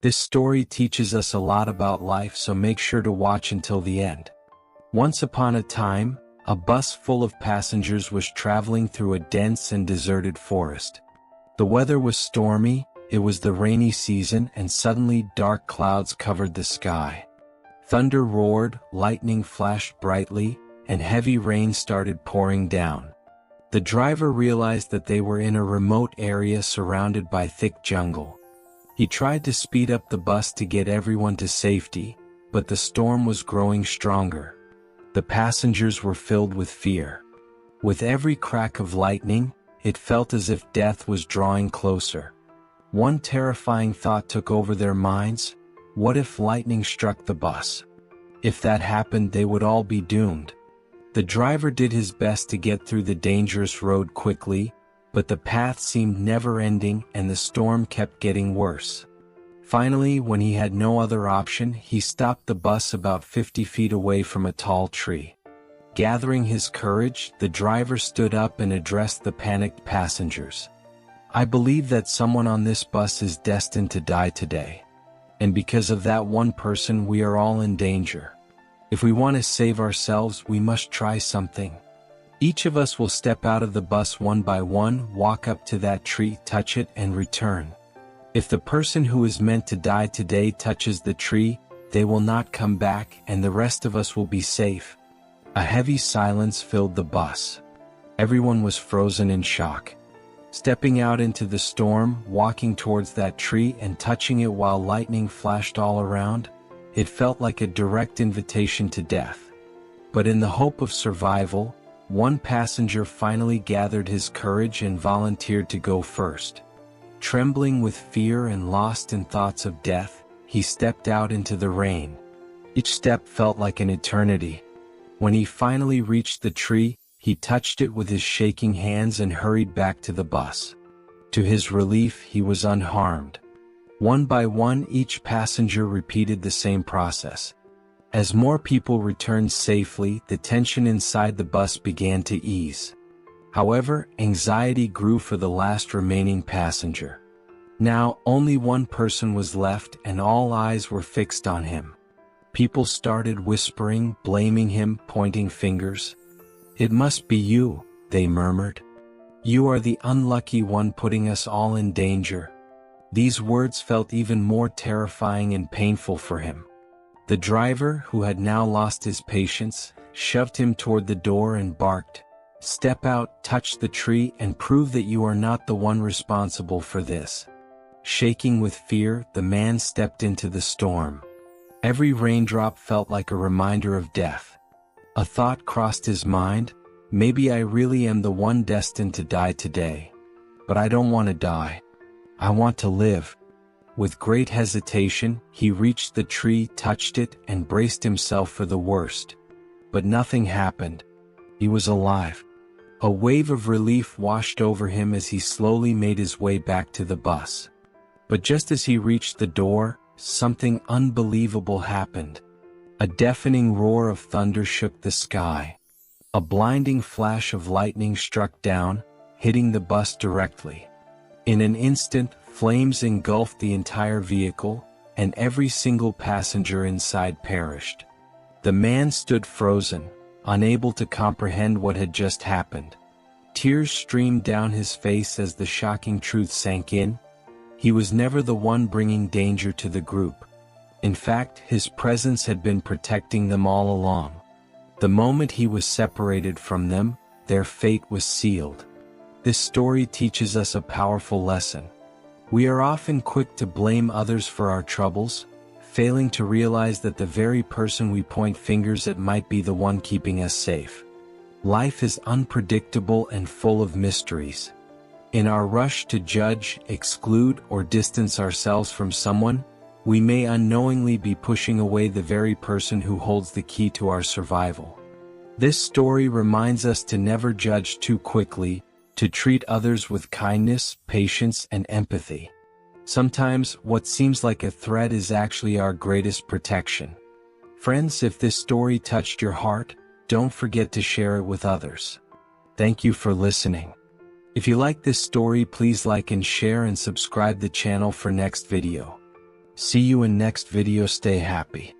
This story teaches us a lot about life, so make sure to watch until the end. Once upon a time, a bus full of passengers was traveling through a dense and deserted forest. The weather was stormy, it was the rainy season, and suddenly dark clouds covered the sky. Thunder roared, lightning flashed brightly, and heavy rain started pouring down. The driver realized that they were in a remote area surrounded by thick jungle. He tried to speed up the bus to get everyone to safety, but the storm was growing stronger. The passengers were filled with fear. With every crack of lightning, it felt as if death was drawing closer. One terrifying thought took over their minds: what if lightning struck the bus? If that happened, they would all be doomed. The driver did his best to get through the dangerous road quickly, but the path seemed never-ending and the storm kept getting worse. Finally, when he had no other option, he stopped the bus about 50 feet away from a tall tree. Gathering his courage, the driver stood up and addressed the panicked passengers. "I believe that someone on this bus is destined to die today. And because of that one person, we are all in danger. If we want to save ourselves, we must try something. Each of us will step out of the bus one by one, walk up to that tree, touch it, and return. If the person who is meant to die today touches the tree, they will not come back, and the rest of us will be safe." A heavy silence filled the bus. Everyone was frozen in shock. Stepping out into the storm, walking towards that tree and touching it while lightning flashed all around, it felt like a direct invitation to death. But in the hope of survival, one passenger finally gathered his courage and volunteered to go first. Trembling with fear and lost in thoughts of death, he stepped out into the rain. Each step felt like an eternity. When he finally reached the tree, he touched it with his shaking hands and hurried back to the bus. To his relief, he was unharmed. One by one, each passenger repeated the same process. As more people returned safely, the tension inside the bus began to ease. However, anxiety grew for the last remaining passenger. Now, only one person was left, and all eyes were fixed on him. People started whispering, blaming him, pointing fingers. "It must be you," they murmured. "You are the unlucky one, putting us all in danger." These words felt even more terrifying and painful for him. The driver, who had now lost his patience, shoved him toward the door and barked, "Step out, touch the tree, and prove that you are not the one responsible for this." Shaking with fear, the man stepped into the storm. Every raindrop felt like a reminder of death. A thought crossed his mind: maybe I really am the one destined to die today. But I don't want to die. I want to live. With great hesitation, he reached the tree, touched it, and braced himself for the worst. But nothing happened. He was alive. A wave of relief washed over him as he slowly made his way back to the bus. But just as he reached the door, something unbelievable happened. A deafening roar of thunder shook the sky. A blinding flash of lightning struck down, hitting the bus directly. In an instant, flames engulfed the entire vehicle, and every single passenger inside perished. The man stood frozen, unable to comprehend what had just happened. Tears streamed down his face as the shocking truth sank in. He was never the one bringing danger to the group. In fact, his presence had been protecting them all along. The moment he was separated from them, their fate was sealed. This story teaches us a powerful lesson. We are often quick to blame others for our troubles, failing to realize that the very person we point fingers at might be the one keeping us safe. Life is unpredictable and full of mysteries. In our rush to judge, exclude, or distance ourselves from someone, we may unknowingly be pushing away the very person who holds the key to our survival. This story reminds us to never judge too quickly, to treat others with kindness, patience, and empathy. Sometimes, what seems like a threat is actually our greatest protection. Friends, if this story touched your heart, don't forget to share it with others. Thank you for listening. If you like this story, please like and share and subscribe the channel for next video. See you in next video. Stay happy.